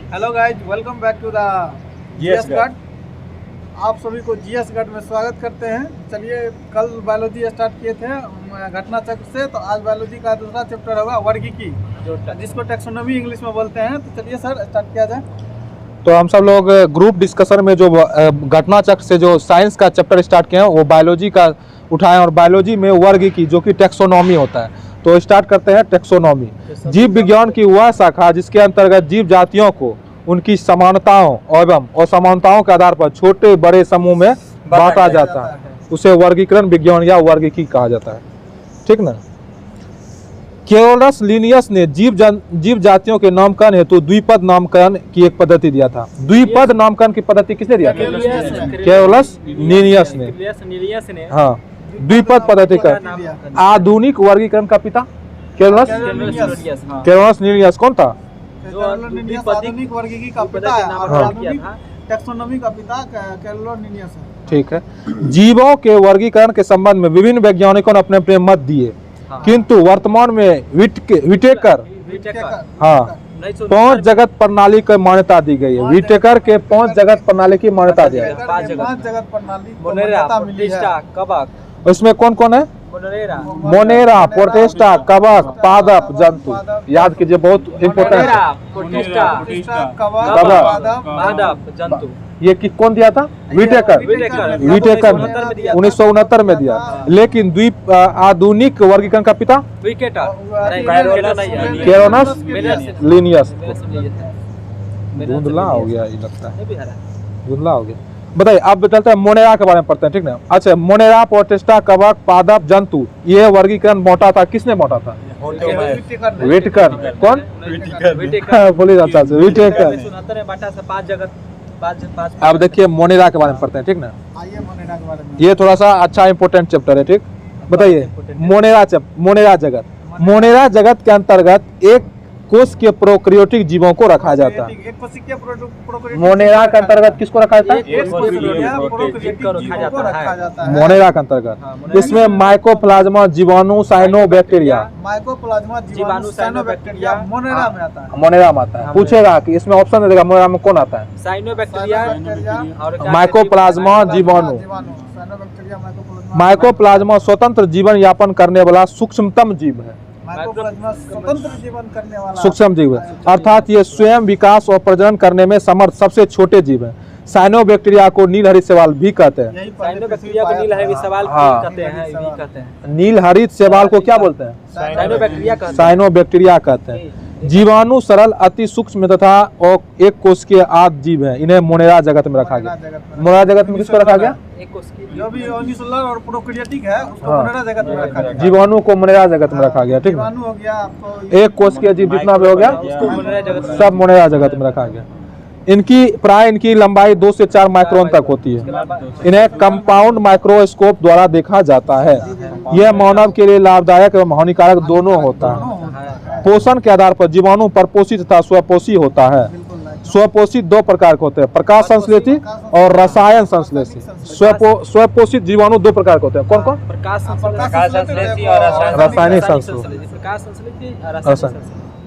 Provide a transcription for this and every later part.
Hello guys, welcome back to the GS गट। आप सभी को जीएस गट में स्वागत करते हैं। चलिए, कल बायोलॉजी स्टार्ट किए थे घटना चक्र से, तो आज बायोलॉजी का दूसरा चैप्टर होगा वर्गीकी, जिसको टैक्सोनॉमी इंग्लिश में बोलते हैं। तो चलिए सर, स्टार्ट किया जाए। तो हम सब लोग ग्रुप डिस्कशन में जो घटना चक्र से जो साइंस का चैप्टर स्टार्ट किए हैं वो बायोलॉजी का उठाएं, और बायोलॉजी में वर्गीकी जो कि टैक्सोनॉमी होता है। तो स्टार्ट करते हैं टैक्सोनॉमी। जीव विज्ञान की वह शाखा जिसके अंतर्गत जीव जातियों को उनकी समानताओं एवं असमानताओं के आधार पर छोटे बड़े समूह में बांटा जाता है, उसे वर्गीकरण विज्ञान या वर्गीकी कहा जाता है। ठीक ना। कैरोलस लिनियस ने जीव जातियों के नामकरण हेतु द्विपद नामकरण की एक पद्धति दिया था। द्विपद नामकरण की पद्धति किसने दिया था? कैरोलस लिनियस ने। हाँ, द्विपद पद्धति का आधुनिक वर्गीकरण का पिता कैरोलस लिनियस कौन था? आधुनिक वर्गीकी का पिता है और आधुनिक टैक्सोनॉमी का पिता कैरोलस लिनियस है। ठीक है। जीवों के वर्गीकरण के संबंध में विभिन्न वैज्ञानिकों ने अपने अपने मत दिए, किंतु वर्तमान में विटेकर पांच जगत प्रणाली की मान्यता दी गई है। विटेकर के 5 जगत प्रणाली की मान्यता दी है। 5 जगत प्रणाली। उसमें कौन कौन है? मोनेरा, प्रोटिस्टा, कवक, पादप, जंतु। याद कीजिए, बहुत इम्पोर्टेंट है। ये कौन दिया था? विटेकर ने 1969 में दिया। लेकिन आधुनिक वर्गीकरण का पिता कैरोलस लिनियस। धुंधला हो गया, ये लगता है धुंधला हो गया। बताइए, अब चलते हैं मोनेरा के बारे में पढ़ते हैं। ठीक ना। अच्छा, मोनेरा, प्रोटिस्टा, कवक, पादप, जंतु, ये वर्गीकरण बांटा था। किसने बांटा था? विटेकर। कौन? बोलिए अच्छा से। विटेकर। अब देखिए मोनेरा के बारे में पढ़ते हैं। ठीक ना। ये थोड़ा सा अच्छा इंपोर्टेंट चैप्टर है। ठीक, बताइए मोनेरा जगत के अंतर्गत एक कोष के प्रोकैरियोटिक जीवों को रखा जाता है। मोनेरा के अंतर्गत किसको रखा जाता है? मोनेरा के अंतर्गत इसमें माइकोप्लाज्मा, जीवाणु, साइनोबैक्टीरिया मोनेरा में आता है। पूछेगा कि इसमें ऑप्शन देगा, मोनेरा में कौन आता है? माइकोप्लाज्मा, जीवाणु। माइकोप्लाज्मा स्वतंत्र जीवन यापन करने वाला सूक्ष्मतम जीव है। स्वतंत्र जीवन करने वाला सूक्ष्म जीव है, अर्थात ये स्वयं विकास और प्रजनन करने में समर्थ सबसे छोटे जीव है। साइनोबैक्टीरिया को नीलहरित शैवाल भी कहते हैं। नीलहरित शैवाल को क्या बोलते हैं? साइनोबैक्टीरिया कहते हैं। जीवाणु सरल, अति सूक्ष्म तथा और एक कोष के आदि जीव है। इन्हें मोनेरा जगत में रखा गया। मोनेरा जगत में किसको रखा गया? जो भी यूनिसेलुलर और प्रोकैरियोटिक है उसको मोनेरा जगत में रखा गया। जीवाणु को मोनेरा जगत में रखा गया। ठीक है। हो गया आपको एक कोष के जीव जितना भी हो गया सब मोनेरा जगत में रखा गया। इनकी लंबाई 2 से 4 माइक्रोन तक होती है। इन्हें कंपाउंड माइक्रोस्कोप द्वारा देखा जाता है। यह मानव के लिए लाभदायक एवं हानिकारक दोनों होता है। पोषण के आधार पर जीवाणु परपोषित तथा स्वपोषी होता है। स्वपोषित 2 प्रकार के होते हैं, प्रकाश संश्लेषी और रसायन संश्लेषी। स्वपोषित जीवाणु 2 प्रकार के होते हैं। कौन कौन? रासायनिक संश्लेषी।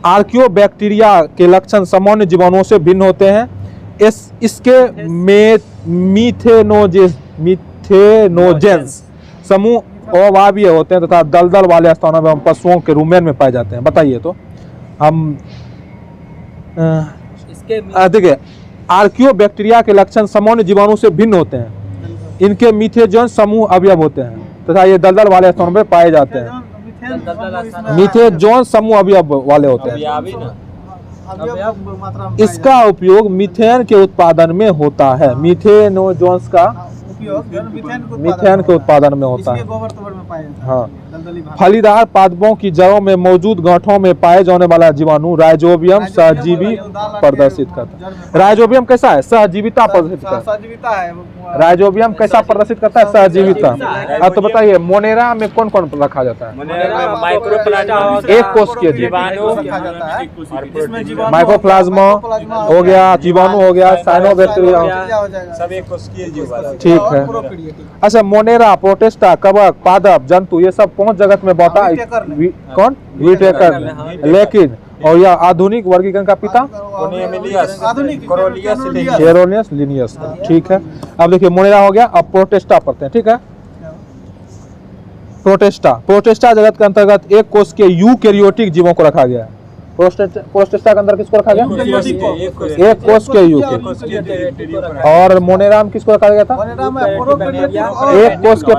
आर्कियोबैक्टीरिया के लक्षण सामान्य जीवाणुओं से भिन्न होते हैं। इसके मीथेनोजेंस समूह अवायवीय होते हैं तथा दलदल वाले स्थानों में पशुओं के रुमेन में पाए जाते हैं। बताइए तो हम देखिए, आर्कियोबैक्टीरिया के लक्षण सामान्य जीवाणु से भिन्न होते हैं। इनके मीथेनोजेंस समूह अवयव होते हैं तथा ये दलदल वाले स्थानों में पाए जाते हैं। मीथेनोजेंस समूह अवयव वाले होते हैं। इसका उपयोग मीथेन के उत्पादन में होता है। मीथेनोजेंस का मीथेन के उत्पादन में होता है। हाँ, फलीदार पादपों की जड़ों में मौजूद गांठों में पाए जाने वाला जीवाणु राइजोबियम सहजीवी प्रदर्शित करता है। राइजोबियम कैसा है? सहजीविता प्रदर्शित करता है। राइजोबियम कैसा प्रदर्शित करता है? सहजीविता। अब तो बताइए, मोनेरा में कौन कौन रखा जाता है? एक कोष के जीवाणु, माइकोप्लाज्मा हो गया, जीवाणु हो गया, साइनोबैक्टीरिया, सब एक कोष के जीव। ठीक है। अच्छा, मोनेरा, प्रोटिस्टा, कवक, पादप, जंतु, ये सब 5 जगत में बांटा कौन? विटेकर। लेकिन और यह आधुनिक वर्गीकरण का पिता आधुनिक केरोलियस लिनियस। ठीक है, अब देखिए मोनेरा हो गया। अब प्रोटेस्टा पढ़ते हैं। ठीक है, प्रोटेस्टा जगत के अंतर्गत एक कोष के यूकेरियोटिक जीवों को रखा गया है। प्रोटेस्टा के अंदर किसको रखा गया? एक कोष के यूकेरियोटिक। और मोनेरा में किसको रखा गया था? एक कोष के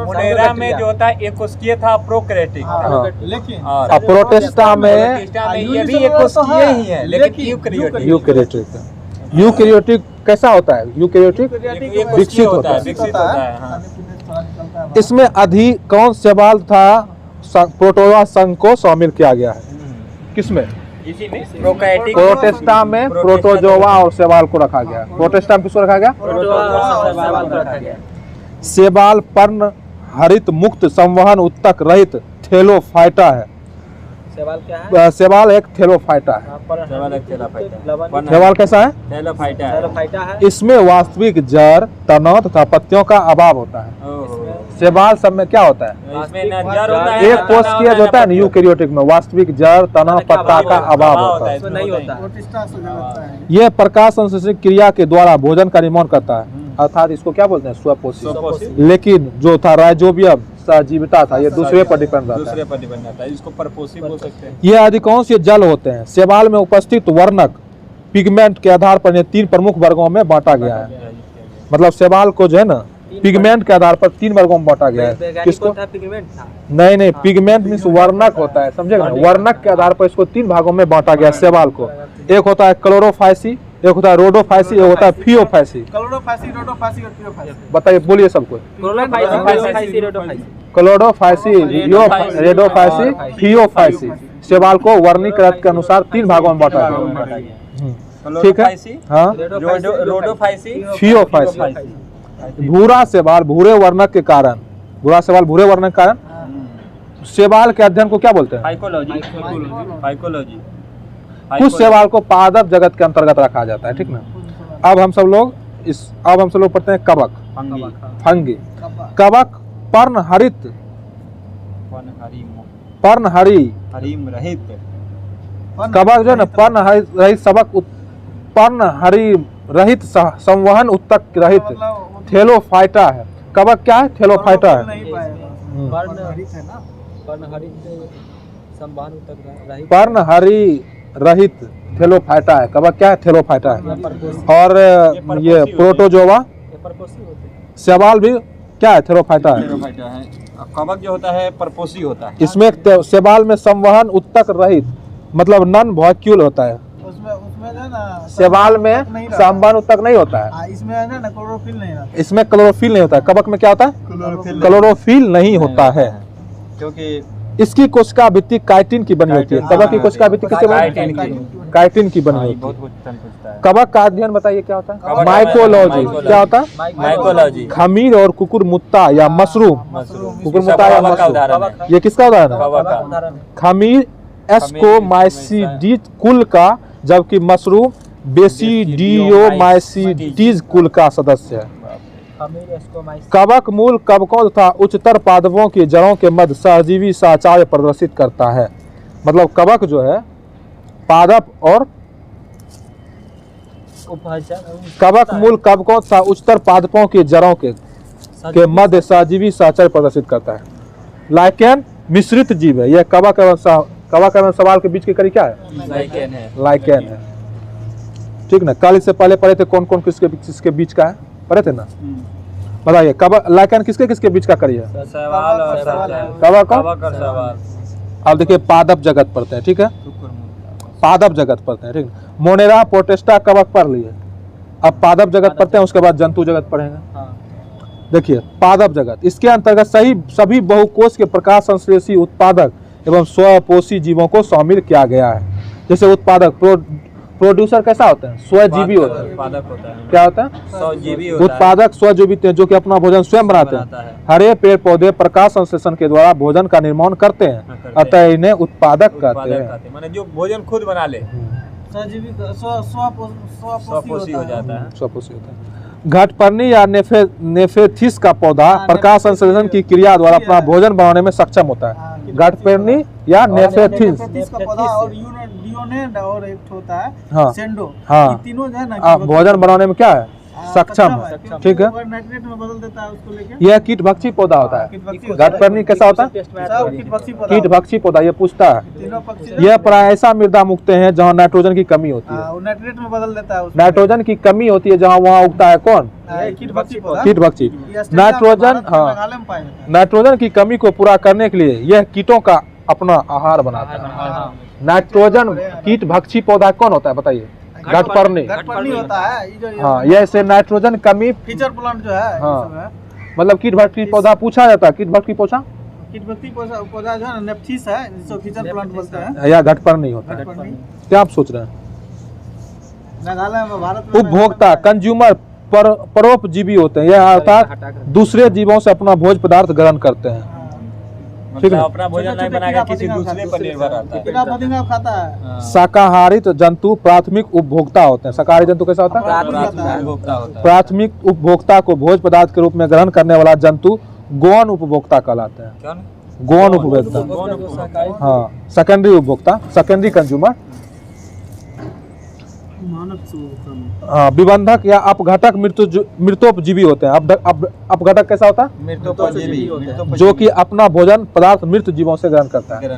मोनेरा में जो होता है एक कोशिकीय था, प्रोकैरियोटिक था। लेकिन अब प्रोटेस्टा में ये भी एक कोशिकीय ही है, लेकिन यूकेरियोटिक। यूकेरियोटिक कैसा होता है? यूकेरियोटिक विकसित होता है। विकसित होता है, हाँ। इसमें अधिकांश सवाल था प्रोटोजोआ संघ को शामिल किया गया है। किसमें? इसी में प्रोकैरियोटिक। प्रोटेस्टा में प्रोटोजोआ और शैवाल को रखा गया। प्रोटेस्टा में किसको रखा गया? शैवाल पर्ण हरित मुक्त संवहन उत्तक रहित थैलोफाइटा है। सवाल क्या है? शैवाल एक थैलोफाइटा है। शैवाल कैसा है? थैलोफाइटा है। इसमें वास्तविक जड़, तना तथा पत्तियों का अभाव होता है। शैवाल सब में क्या होता है? इसमें न जड़ होता है, एक कोशिकीय जो होता है ना यूकेरियोटिक में वास्तविक जड़, तना, पत्ता का अभाव होता है। इसमें नहीं होता है। प्रोटेस्टा से लगता है। यह प्रकाश संश्लेषण क्रिया के द्वारा भोजन का निर्माण करता है, अर्थात इसको क्या बोलते हैं? स्वपोषी। लेकिन जो था राइजोबियम सजीवता था, ये दूसरे पर डिपेंड रहता है। इसको परपोषी बोल सकते हैं। ये अधिकांश ये जल होते हैं। शैवाल में उपस्थित वर्णक पिगमेंट के आधार पर ये 3 प्रमुख वर्गों में बांटा गया है। मतलब शैवाल को जो है ना पिगमेंट के आधार पर 3 वर्गों में बांटा गया है। किसको? पिगमेंट था। नहीं, पिगमेंट मींस वर्णक होता है, समझेगा ना? वर्णक के आधार पर इसको 3 भागों में बांटा गया है शैवाल को। एक होता है क्लोरोफाइसी, एक होता है रोडोफाइसी, एक होता है फियोफाइसी। क्लोरोफाइसी, रोडोफाइसी और फियोफाइसी। बताइए, बोलिए सबको। Chlorophyceae, Rhodophyceae, Phaeophyceae. शैवाल को वर्णीकृत के अनुसार 3 भागों में बांटा गया। ठीक है, हाँ। Rhodophyceae, Phaeophyceae. भूरा शैवाल भूरे वर्णक के कारण, भूरा शैवाल भूरे वर्णक के कारण शैवाल के अध्ययन को क्या बोलते हैं? फाइकोलॉजी। कुछ शैवाल को पादप जगत के अंतर्गत रखा जाता है। ठीक ना। अब हम सब लोग पढ़ते हैं कवक, फंगी। कवक पर्णहरित, हरिम रहित। कवक जो है ना पर्णहरि रहित संवहन उत्तक रहित थैलोफाइटा है। कवक क्या है? थैलोफाइटा है। पर्णहरि रहित थैलोफाइटा है। कवक क्या है? थैलोफाइटा है। और ये प्रोटोजोआ शैवाल भी क्या है? थैलोफाइटा है। कवक जो होता है परपोषी होता है। इसमें शैवाल में संवहन उत्तक रहित मतलब नॉन वैक्यूल होता है। उसमें जो है ना शैवाल में संवहन उत्तक नहीं होता है। इसमें है ना क्लोरोफिल नहीं होता। इसमें क्लोरोफिल नहीं होता है। कवक में क्या होता है? क्लोरोफिल नहीं होता है, क्योंकि इसकी कोशिका भित्ति काइटिन की बनी होती है। कवक की कोशिका भित्ति किससे बनी? काइटिन की बनी होती है। कवक का अध्ययन बताइए क्या होता है? माइकोलॉजी। क्या होता है? माइकोलॉजी। खमीर और कुकुरमुत्ता या मशरूम। कुकुरमुत्ता या मशरूम, ये किसका उदाहरण है? खमीर एस्कोमाइसिडीज कुल का, जबकि मशरूम बेसिडियोमाइसिडीज कुल का सदस्य है। कवक मूल कवकों तथा उच्चतर पादपों की जड़ों के मध्य सहजीवी साचार्य प्रदर्शित करता है। मतलब कवक जो है पादप और कवक मूल कवकों तथा उच्चतर पादपों की जड़ों के मध्य सहजीवी साचार्य प्रदर्शित करता है। लाइकेन मिश्रित जीव है। यह कवक एवं सवाल के बीच की कड़ी क्या है? लाइकेन है। ठीक ना। कल इससे पहले पढ़े थे कौन कौन किसके बीच का है, पढ़े थे ना? बताइए कवक लाइकेन किसके बीच का कड़ी है? सवाल और कवक और सवाल। अब देखिए पादप जगत पढ़ते हैं। ठीक है, पादप जगत पढ़ते हैं। ठीक है, मोनेरा प्रोटेस्टा कवक पढ़ लिए। अब पादप जगत पढ़ते हैं, उसके बाद जंतु जगत पढ़ेंगे। देखिए पादप जगत, इसके अंतर्गत सभी बहुकोश के प्रकाश संश्लेषी उत्पादक एवं स्वपोषी जीवों को शामिल किया गया है। जैसे उत्पादक प्रोड्यूसर कैसा होता है? स्वजीवी होता है। क्या होता है? स्वजीवी। उत्पादक स्वजीवी जो कि अपना भोजन स्वयं बनाते हैं। हरे पेड़ पौधे प्रकाश संश्लेषण के द्वारा भोजन का निर्माण करते हैं, अतः इन्हें उत्पादक कहते हैं। माने जो भोजन खुद बना ले, स्वपोषी हो जाता है। स्वपोषी होता है। घटपर्णी या नेफेथिस का पौधा प्रकाश संश्लेषण की क्रिया द्वारा अपना भोजन बनाने में सक्षम होता है। घटपर्णी या नेफेथिस। नेफेथिस का पौधा और डियोनेड और एक होता है हाँ। सेंडो। हाँ। ये तीनों जो है ना भोजन बनाने में क्या है, सक्षम है। क्योंकि ठीक है, वो नाइट्रेट में बदल देता है उसको लेके। यह कीटभक्षी पौधा होता है। कीटभक्षी होता है। घटपर्णी कैसा होता है, सब कीटभक्षी पौधा। कीटभक्षी पौधा। ये पूछता है, तीनों पक्षी यह प्राय ऐसा मृदा मुक्त है जहाँ नाइट्रोजन की कमी होती है। वो नाइट्रेट में बदल देता है उसको। नाइट्रोजन की कमी होती है जहाँ वहाँ उगता है कौन, ये कीटभक्षी पौधा। कीटभक्षी। ये ऑस्ट्रेलिया में, नाइट्रोजन, भारत में, हाँ, मेघालय में पाया जाता है। नाइट्रोजन की कमी को पूरा करने के लिए यह कीटों का अपना आहार बनाता है। हाँ। नाइट्रोजन कीटभक्षी पौधा कौन होता है बताइए, घटपर्णी। घटपर्णी होता है ये जो हाँ, यह से नाइट्रोजन कमी, फीचर प्लांट जो है ये हाँ। सब है। मतलब कीटभक्षी पौधा पूछा जाता है, कीटभक्षी पौधा कीटभक्षी पौधा जो है ना नेप्थीस है जिसको फीचर प्लांट बोलते हैं। या घटपर्णी होता है। घटपर्णी क्या आप सोच रहे हैं। मेघालय में, भारत में उपभोक्ता कंज्यूमर परोपजीवी होते हैं, यह अर्थात दूसरे जीवों से अपना भोज पदार्थ ग्रहण करते हैं। ठीक है, मतलब अपना भोजन नहीं बनाकर किसी दूसरे पर निर्भर रहता है। कीड़ा फतिंगा खाता है। शाकाहारित जंतु प्राथमिक उपभोक्ता होते हैं। शाकाहारी जंतु कैसा होता है, उपभोक्ता होता है। प्राथमिक उपभोक्ता को भोज पदार्थ के रूप में ग्रहण करने वाला जंतु गौण उपभोक्ता कहलाते हैं। कौन? गौण उपभोक्ता, कौन उपभोक्ता? हाँ, सेकेंडरी उपभोक्ता, सेकेंडरी कंज्यूमर। हाँ, विबंधक या अपघटक मृतोपजीवी होते हैं। अपघटक कैसा होता है, मृतोपजीवी, जो कि अपना भोजन पदार्थ मृत जीवों से ग्रहण करता है।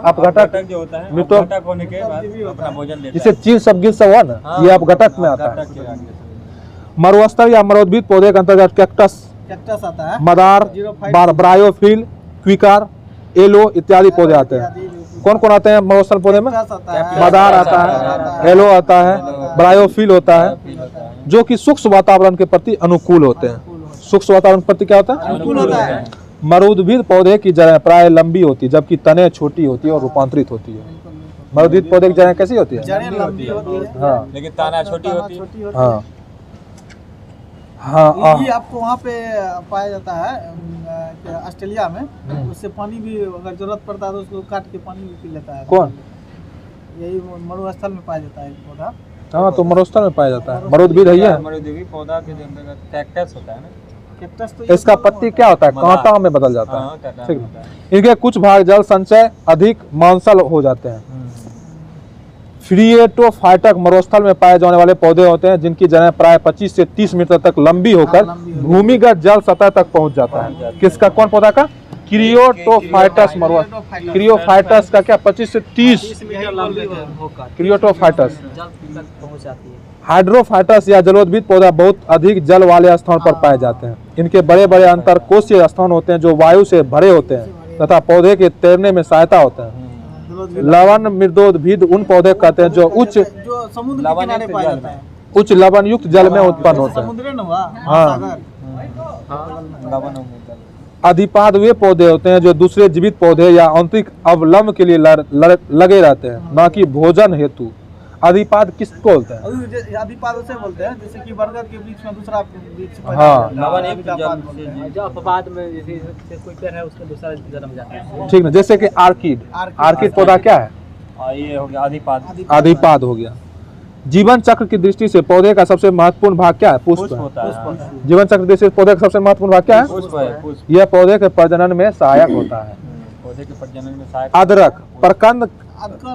अपघटक जो होता है मृतो अपघटक होने के बाद अपना भोजन लेता जिसे है। चील सब गिल सब हुआ ना, ये अपघटक में आता है। अपघटक के आगे से। मरुस्थल या मरोद्भिद पौधे के अंतर्गत कैक्टस, कैक्टस आता है। मदार, 05 ब्रायोफिल, क्विकार, एलो इत्यादि पौधे आते हैं। कौन कौन आते हैं मरुस्थल पौधे में, कैक्टस आता है। मदार आता है, एलो आता है, ब्रायोफिल होता है, जो कि सूक्ष्म वातावरण के प्रति अनुकूल होते हैं। सूक्ष्म वातावरण के प्रति क्या होता है, अनुकूल होता है। मरुद्भिद पौधे की जड़ें प्राय लंबी होती है, जबकि तने छोटी होती है और रूपांतरित होती है। मरुद्भिद पौधे की जड़ें कैसी होती है, जड़ें लंबी होती है। हाँ लेकिन ताना छोटी होती है। छोटी होती हाँ है। हाँ ये आपको वहाँ पे पाया जाता है ऑस्ट्रेलिया में। उससे पानी भी अगर जरूरत पड़ता है तो उसको काट के पानी भी पी लेता है। कौन, यही मरुस्थल में पाया जाता है एक पौधा। हाँ, तो मरुस्थल में पाया जाता है। मरुद्भिद है ये। मरुद्भिद पौधा के अंतर्गत कैक्टस होता है ना। कैक्टस तो इसका पत्ती क्या होता है, कांटा में बदल जाता हाँ, है। कांटा ठीक होता है। है, इनके कुछ भाग जल संचय अधिक मांसल हो जाते हैं। फ्रिएटोफाइटक मरुस्थल में पाए जाने वाले पौधे होते हैं जिनकी जड़ें प्राय 25 से 30 मीटर तक लंबी होकर भूमिगत जल सतह तक पहुंच जाता है। किसका, कौन पौधा का, क्रियोटोफाइटस मरुस्थल। क्रियोफाइटस का क्या 25 से 30 क्रियोटोफाइटस। हाइड्रोफाइटस या जलोद्भिद पौधा बहुत अधिक जल वाले स्थान पर पाए जाते हैं। इनके बड़े बड़े अंतरकोशीय स्थान होते हैं जो वायु से भरे होते हैं तथा पौधे के तैरने में सहायता होते हैं। लवण मृदोद्भिद उन पौधे कहते हैं जो उच्च जो समुद्र के किनारे पाया जाता है। उच्च लवण युक्त जल में उत्पन्न होते हैं। समुद्र न हुआ हाँ। सागर। अधिपाद वे पौधे होते हैं जो दूसरे जीवित पौधे या आंतरिक अवलंब के लिए लगे रहते हैं, न कि भोजन हेतु। अधिपाद किसको बोलते हैं, अधिपाद उसे बोलते हैं जैसे कि बरगद के वृक्ष में दूसरा वृक्ष हाँ। लवण एक जो अपवाद में जैसे कोई पेड़ है उसमें दूसरा जन्म जाता है। ठीक है, जैसे कि आर्किड। आर्किड पौधा क्या है, ये हो गया अधिपाद। अधिपाद हो गया। जीवन चक्र की दृष्टि से पौधे का सबसे महत्वपूर्ण भाग क्या है, पुष्प है। होता है। जीवन चक्र की दृष्टि से पौधे का सबसे महत्वपूर्ण भाग क्या है, पुष्प है, पुष्प। यह पौधे के प्रजनन में सहायक होता है। पौधे के प्रजनन में सहायक। अदरक, प्रकंद।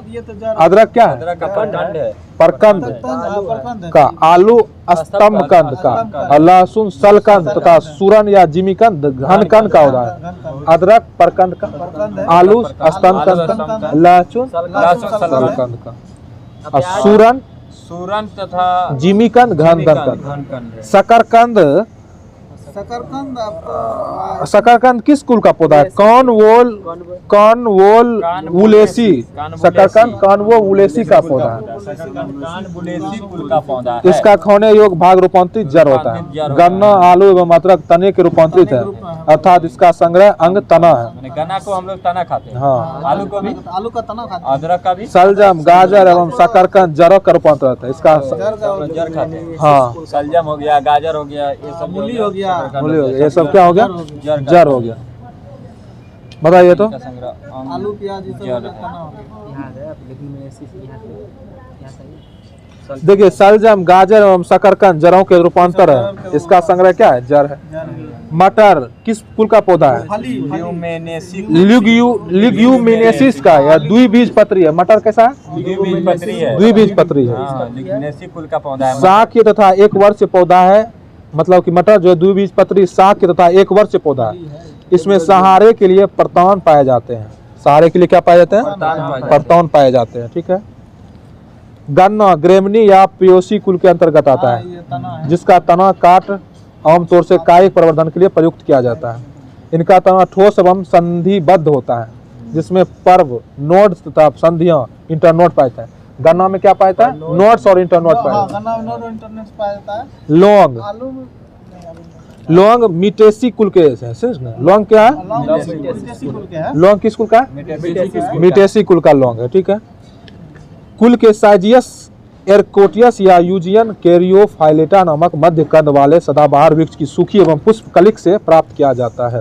ये तो जड़ अदरक क्या है, अदरक का प्रकांड है। प्रकंद प्रकंद का, आलू स्तंभ कंद का, लहसुन सलकंद तथा सूरन या जिमीकंद घनकंद का उदाहरण। अदरक प्रकंद का, आलू स्तंभ कंद का, लहसुन सलकंद का, और सूरन सूरन तथा जिमीकंद घनकंद का। घनकंद। शकरकंद, शकरकंद आपको शकरकंद किस कुल का पौधा है, कॉर्नवोल उलेसी। शकरकंद कॉर्नवोल का पौधा है। कानबुलेसी कुल का पौधा है। इसका खाने योग्य भाग रूपांतरित जड़ होता है। गन्ना, आलू एवं अदरक तने के रूपांतरित है, अर्थात इसका संग्रह अंग तना है। गन्ना को हम लोग तना खाते हैं। हाँ। आलू को भी, आलू का तना खाते अदरक का भी, सलजम, गाजर एवं शकरकंद जड़ का रूपांतरित है। इसका जड़ खाते हैं। हाँ, सलजम हो गया, गाजर हो गया, ये सब मूली हो गया। मूली हो गया, ये सब क्या हो गया, जड़ हो गया। बताइए तो, आलू प्याज ये सब तना हो गया। देखिए सलजम, गाजर एवं शकरकंद जड़ों के रूपांतर है। इसका संग्रह क्या है, जड़ है। जड़ मटर किस कुल का पौधा है? फली ल्यूग्यूमिनेसिस का या द्विबीजपत्री है। मटर कैसा है? द्विबीजपत्री है। द्विबीजपत्री है। हाँ, लिग्नेसी कुल का पौधा है। शाक तथा एक वर्ष पौधा है, मतलब कि मटर जो है द्विबीजपत्री शाक तथा एक वर्ष पौधा है। इसमें सहारे के लिए परतौन पाए जाते हैं। सहारे के लिए क्या पाए जाते हैं? परतौन पाए जाते हैं। ठीक है। गन्ना ग्रेमनी या पियोसी कुल के अंतर्गत आता है, ये तना है। जिसका तना काट आमतौर से कायिक प्रवर्धन के लिए प्रयुक्त किया जाता है। इनका तना ठोस एवं संधिबद्ध होता है, जिसमें पर्व नोड्स तथा संधियां इंटरनोड पाए जाते हैं। गन्ना में क्या पाया जाता है? नोड्स और इंटरनोड पाए हाँ, जाते हैं। गन्ना में नोड इंटरनेट पाया जाता है। लौंग आलू में नहीं, आलू में लौंग मिटेसी कुल के हैं, समझ ना? लौंग क्या है? लौंग विदेशी कुल के हैं। लौंग किस कुल का है? मिटेसी कुल का लौंग है। ठीक है। कुल के साइजियस एरकोटियस या यूजियन कैरियोफाइलेटा नामक मध्य कद वाले सदाबहार वृक्ष की सूखी एवं पुष्प कलिक से प्राप्त किया जाता है।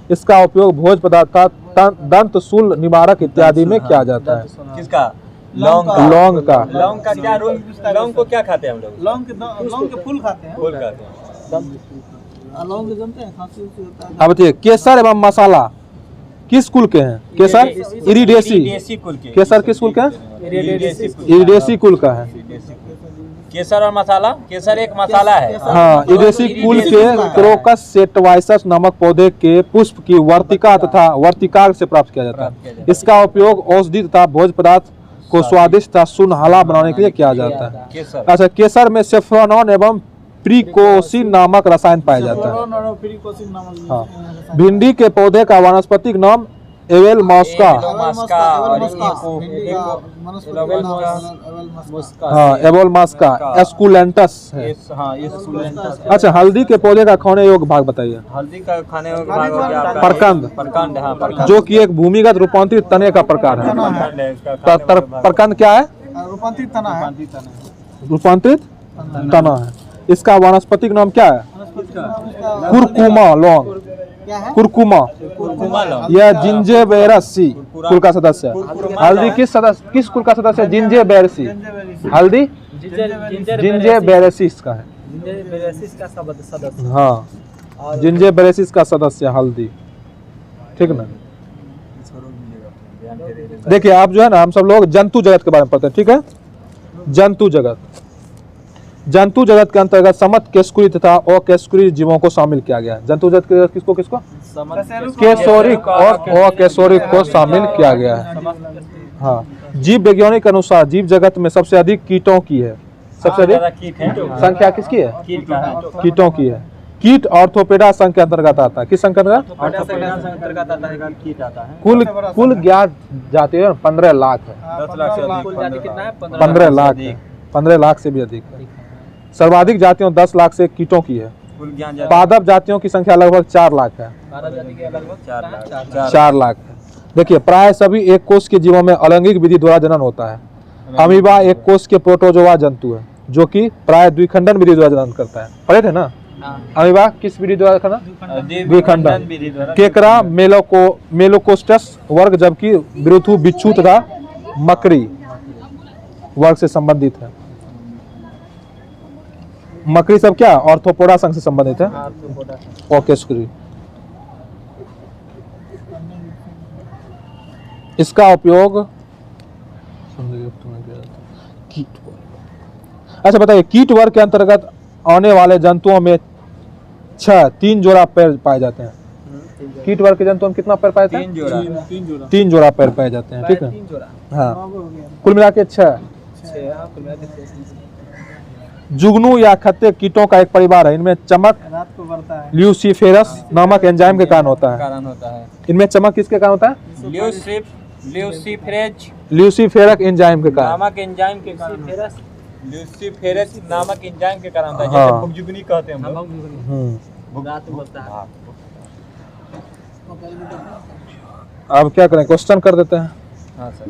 इसका उपयोग भोज पदार्थ, दंत शूल निवारक इत्यादि में किया जाता है। किसका? लौंग का। लौंग का। लौंग का क्या रोल? लौंग को क्या खाते हैं हम लोग? लौंग के फूल खाते हैं। फूल खाते हैं। लौंग के जानते हैं, खांसी उसी होता है। अब देखिए केसर एवं मसाला किस कुल के हैं? केसर इरिडेसी। इरिडेसी कुल के। केसर किस कुल का है? इरिडेसी कुल। इरिडेसी कुल का है। केसर और मसाला। केसर एक मसाला है। हाँ, इरिडेसी कुल के क्रोकस सेटवाइसस नामक पौधे के पुष्प की वर्तिका तथा वर्तिका से प्राप्त किया जाता है। इसका उपयोग औषधि तथा भोज पदार्थ को स्वादिष्ट तथा सुनहला बनाने के लिए किया जाता है। केसर। अच्छा, केसर में सेफ्रोनॉन एवं प्रीकोसिन नामक रसायन पाया जाता है। हाँ, भिंडी के पौधे का वानस्पतिक नाम एवेल मॉस्का। हाँ, एवेल मॉस्का एस्कुलेंटस है। अच्छा, हल्दी के पौधे का खाने योग्य भाग बताइए। हल्दी का खाने योग्य भाग हो गया आपका प्रकंद। प्रकंद। हाँ, प्रकंद जो कि एक भूमिगत रूपांतरित तने का प्रकार है। प्रकंद है इसका खाने योग्य भाग। प्रकंद क्या है? रूपांतरित तना है। रूपांतरित तना है। इसका वानस्पतिक नाम क्या है? कुरकुमा लौंग। क्या है? कुरकुमा। कुरकुमा लौंग। यह जिंजेबेरेसी कुल का सदस्य है। हल्दी किस कुल का सदस्य है? जिंजेबेरेसी। हल्दी जिंजेबेरेसिस का है। हाँ, जिंजेबेरेसिस का सदस्य हल्दी। ठीक ना? देखिए, आप जो है ना, हम सब लोग जंतु जगत के बारे में पढ़ते हैं। ठीक है। जंतु जगत के अंतर्गत समत केसकुरी तथा अकेसकुरी जीवों को शामिल किया गया है। जंतु जगत के किसको किसको? केसोरिक और अकेसोरिक को शामिल किया गया है। हाँ, जीव वैज्ञानिक के अनुसार जीव जगत में सबसे अधिक कीटों की है। सबसे अधिक संख्या किसकी है? कीटों की है। कीट ऑर्थोपेडा संघ के अंतर्गत आता है। किस संघ के अंतर्गत? कुल ज्ञात जातियों 15 लाख है। 15 लाख है। 15 लाख से भी अधिक है। सर्वाधिक जातियों 10 लाख से कीटों की है। पादप जातियों की संख्या लगभग 4 लाख है। 4 लाख है। देखिए, प्राय सभी एक कोष के जीवों में अलैंगिक विधि द्वारा जनन होता है। अमीबा एक कोष के प्रोटोजोआ जंतु है, जो कि प्राय द्विखंडन विधि द्वारा जनन करता है। पढ़े थे ना? अमीबा किस विधि द्वारा करना? द्विखंडन। केकड़ा मेलोकोस्टस वर्ग, जबकि बिरुथु बिच्छू तथा मकड़ी वर्ग से संबंधित है। मकड़ी सब क्या? ऑर्थोपोडा संघ से संबंधित है। ओकेस्कुरी। इसका उपयोग अच्छा बताइए, कीट वर्ग के अंतर्गत आने वाले जंतुओं में 3 जोड़ा पैर पाए जाते हैं। कीट वर्ग के जंतुओं में कितना पैर पाए जाते हैं? 3 जोड़ा पैर पाए जाते हैं। ठीक है। हाँ, कुल मिला के 6। जुगनू या खत्ते कीटों का एक परिवार है। इनमें चमक रात को बढ़ता है। ल्यूसीफेरस नामक एंजाइम के कारण होता है। इनमें चमक किसके कारण होता है? ल्यूसीफेरक एंजाइम के कारण। नामक एंजाइम के कारण। ल्यूसीफेरस नामक एंजाइम के कारण होता है। हाँ। जैसे भुगजुगनी कहते हैं हम लोग। रात को बढ़ता है। अब क्या करें, क्वेश्चन कर देते हैं। हाँ सर।